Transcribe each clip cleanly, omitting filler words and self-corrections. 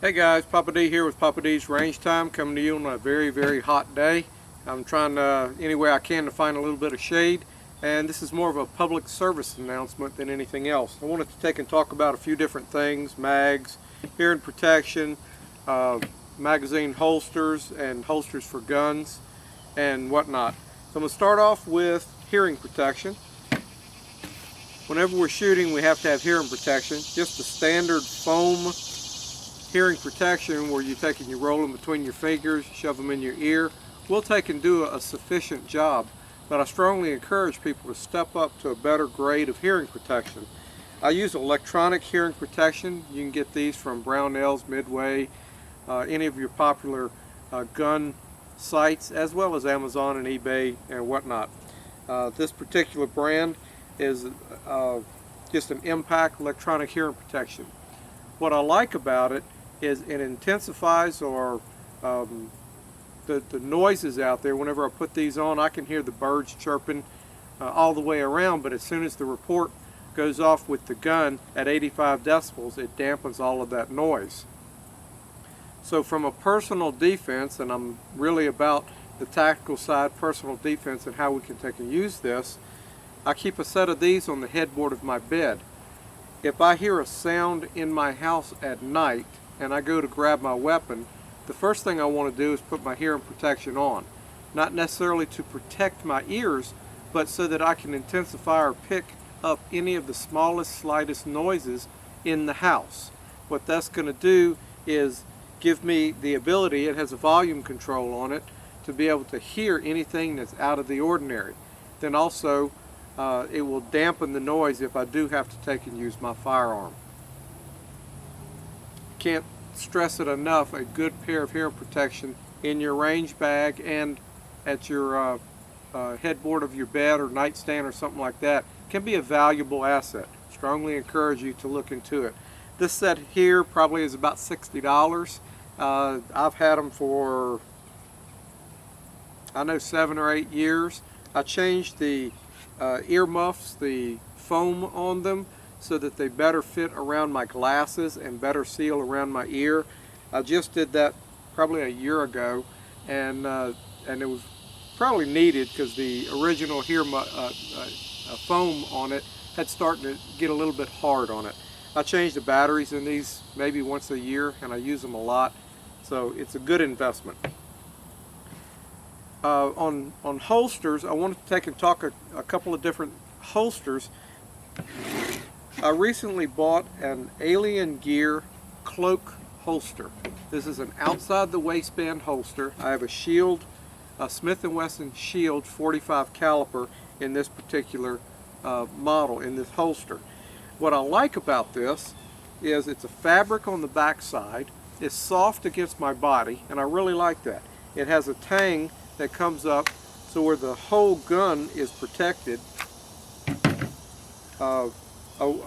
Hey guys, Papa D here with Papa D's Range Time, coming to you on a very hot day. I'm trying any way I can to find a little bit of shade, and this is more of a public service announcement than anything else. I wanted to take and talk about a few different things: mags, hearing protection, magazine holsters, and holsters for guns and whatnot. So I'm going to start off with hearing protection. Whenever we're shooting, we have to have hearing protection. Just the standard foam hearing protection where you take and you roll them between your fingers, shove them in your ear, will take and do a sufficient job, but I strongly encourage people to step up to a better grade of hearing protection. I use electronic hearing protection. You can get these from Brownells, Midway, any of your popular gun sites, as well as Amazon and eBay and whatnot. This particular brand is just an impact electronic hearing protection. What I like about it is it intensifies or the noises out there. Whenever I put these on, I can hear the birds chirping all the way around, but as soon as the report goes off with the gun at 85 decibels, it dampens all of that noise. So from a personal defense, and I'm really about the tactical side, personal defense, and how we can take and use this, I keep a set of these on the headboard of my bed. If I hear a sound in my house at night and I go to grab my weapon, the first thing I want to do is put my hearing protection on. Not necessarily to protect my ears, but so that I can intensify or pick up any of the smallest, slightest noises in the house. What that's going to do is give me the ability, it has a volume control on it, to be able to hear anything that's out of the ordinary. Then also, it will dampen the noise if I do have to take and use my firearm. Can't stress it enough, a good pair of hearing protection in your range bag and at your headboard of your bed or nightstand or something like that can be a valuable asset. Strongly encourage you to look into it. This set here probably is about $60. I've had them for, I know, 7 or 8 years. I changed the ear muffs, the foam on them, so that they better fit around my glasses and better seal around my ear. I just did that probably a year ago, and it was probably needed because the original foam on it had started to get a little bit hard on it. I change the batteries in these maybe once a year, and I use them a lot, so it's a good investment. On holsters, I wanted to take and talk a couple of different holsters. I recently bought an Alien Gear cloak holster. This is an outside the waistband holster. I have a Shield, a Smith & Wesson Shield 45 caliber in this particular model, in this holster. What I like about this is it's a fabric on the back side. It's soft against my body, and I really like that. It has a tang that comes up so where the whole gun is protected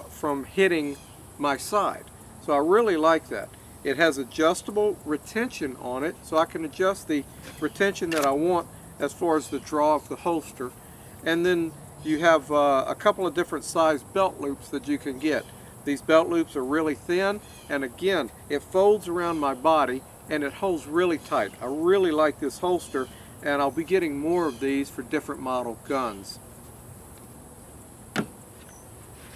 from hitting my side. So I really like that. It has adjustable retention on it, so I can adjust the retention that I want as far as the draw of the holster. And then you have a couple of different size belt loops that you can get. These belt loops are really thin, and again, it folds around my body and it holds really tight. I really like this holster, and I'll be getting more of these for different model guns.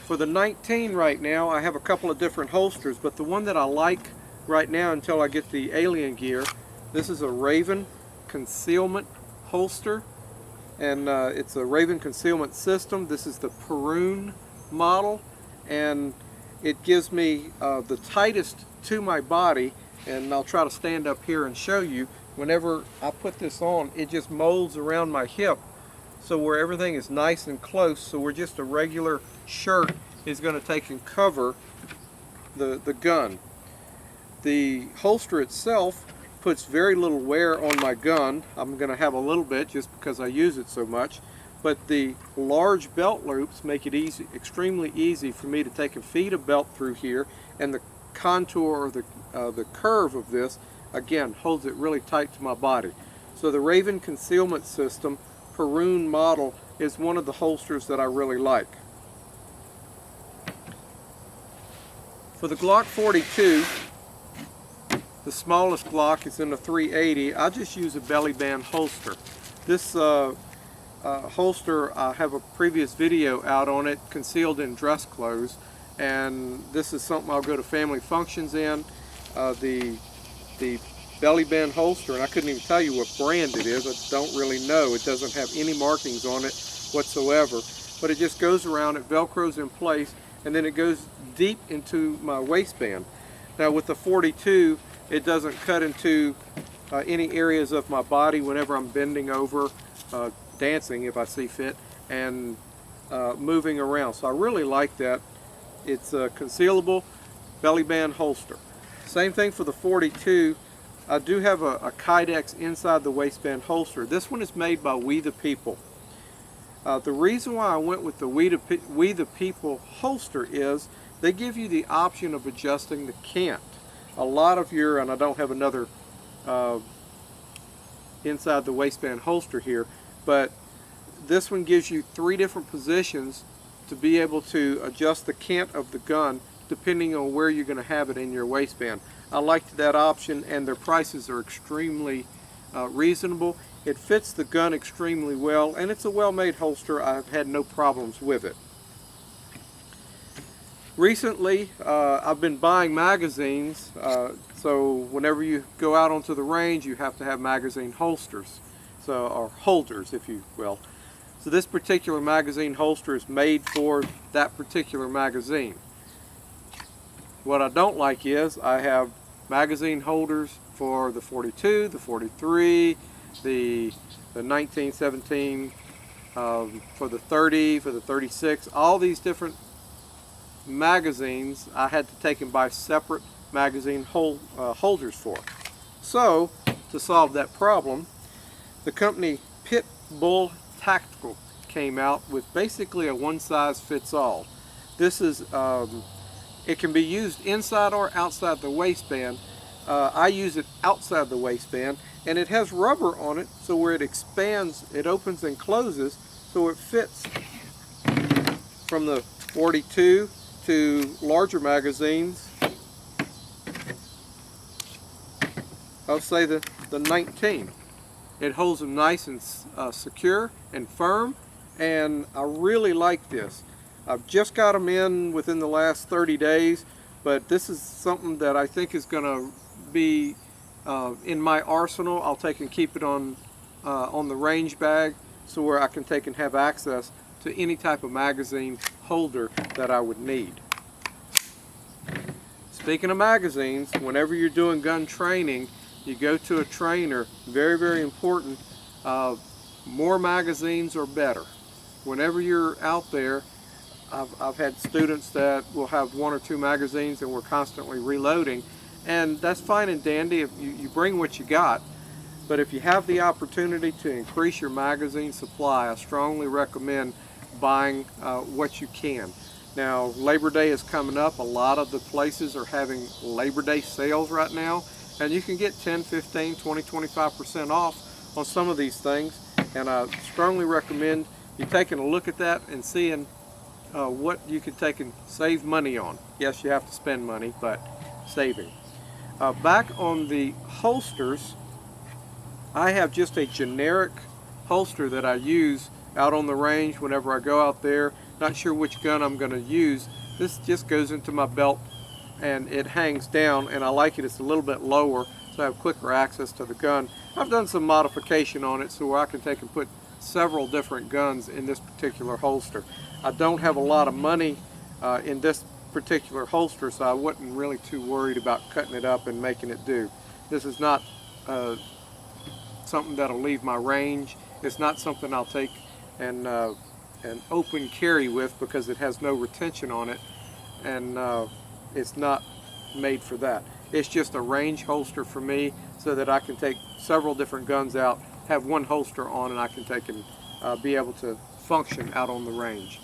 For the 19 right now, I have a couple of different holsters, but the one that I like right now until I get the Alien Gear, this is a Raven concealment holster, and it's a Raven concealment system. This is the Perun model, and it gives me the tightest to my body, and I'll try to stand up here and show you. Whenever I put this on, it just molds around my hip, so where everything is nice and close, so where just a regular shirt is going to take and cover the gun. The holster itself puts very little wear on my gun. I'm going to have a little bit just because I use it so much, but the large belt loops make it easy, extremely easy for me to take and feed a belt through here, and the contour or the curve of this again holds it really tight to my body. So the Raven concealment system Perun model is one of the holsters that I really like. For the Glock 42, The smallest Glock is in the 380. I just use a belly band holster. This holster, I have a previous video out on it, concealed in dress clothes, and this is something I'll go to family functions in. The belly band holster, and I couldn't even tell you what brand it is. I don't really know. It doesn't have any markings on it whatsoever, but it just goes around, it velcros in place, and then it goes deep into my waistband. Now with the 42, it doesn't cut into any areas of my body whenever I'm bending over, dancing if I see fit, and moving around. So I really like that. It's a concealable belly band holster. Same thing for the 42. I do have a Kydex inside the waistband holster. This one is made by We the People. The reason why I went with the We the People holster is they give you the option of adjusting the cant. A lot of your, and I don't have another inside the waistband holster here, but this one gives you 3 different positions to be able to adjust the cant of the gun depending on where you're going to have it in your waistband. I liked that option, and their prices are extremely reasonable. It fits the gun extremely well, and it's a well-made holster. I've had no problems with it. Recently, I've been buying magazines, so whenever you go out onto the range, you have to have magazine holsters, or holders, if you will. So this particular magazine holster is made for that particular magazine. What I don't like is I have magazine holders for the 42, the 43, the 19, 17, for the 30, for the 36, all these different magazines I had to take and buy separate magazine holders for. So to solve that problem, the company Pitbull Tactical came out with basically a one-size-fits-all. This is it can be used inside or outside the waistband. I use it outside the waistband, and it has rubber on it, so where it expands, it opens and closes, so it fits from the 42 to larger magazines. I'll say the 19. It holds them nice and secure and firm, and I really like this. I've just got them in within the last 30 days, but this is something that I think is going to be in my arsenal. I'll take and keep it on the range bag, so where I can take and have access to any type of magazine holder that I would need. Speaking of magazines, whenever you're doing gun training, you go to a trainer, very, very important, more magazines are better. Whenever you're out there, I've had students that will have 1 or 2 magazines and we're constantly reloading, and that's fine and dandy if you bring what you got. But if you have the opportunity to increase your magazine supply, I strongly recommend buying what you can. Now, Labor Day is coming up. A lot of the places are having Labor Day sales right now, and you can get 10, 15, 20, 25% off on some of these things, and I strongly recommend you taking a look at that and seeing what you can take and save money on. Yes, you have to spend money, but saving. Back on the holsters, I have just a generic holster that I use out on the range whenever I go out there. Not sure which gun I'm going to use. This just goes into my belt and it hangs down, and I like it. It's a little bit lower, so I have quicker access to the gun. I've done some modification on it so where I can take and put several different guns in this particular holster. I don't have a lot of money in this particular holster, so I wasn't really too worried about cutting it up and making it do. This is not something that'll leave my range. It's not something I'll take and an open carry with, because it has no retention on it, and it's not made for that. It's just a range holster for me, so that I can take several different guns out, have one holster on, and I can take and be able to function out on the range.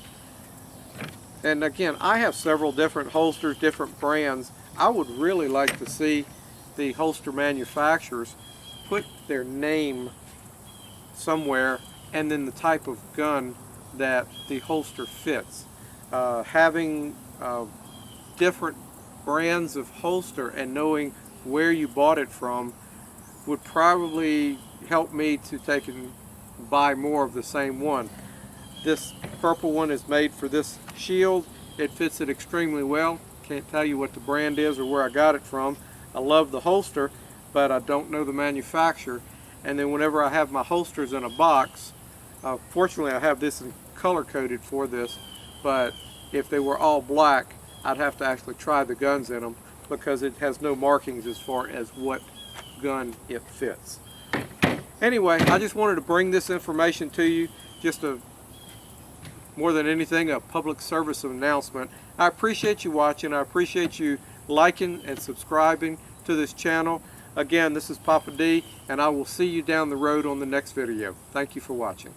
And again, I have several different holsters, different brands. I would really like to see the holster manufacturers put their name somewhere, and then the type of gun that the holster fits. Having different brands of holster and knowing where you bought it from would probably help me to take and buy more of the same one. This purple one is made for this shield. It fits it extremely well. Can't tell you what the brand is or where I got it from. I love the holster, but I don't know the manufacturer. And then whenever I have my holsters in a box, fortunately I have this in color coded for this, but if they were all black, I'd have to actually try the guns in them because it has no markings as far as what gun it fits. Anyway, I just wanted to bring this information to you, just more than anything, a public service announcement. I appreciate you watching. I appreciate you liking and subscribing to this channel. Again, this is Papa D, and I will see you down the road on the next video. Thank you for watching.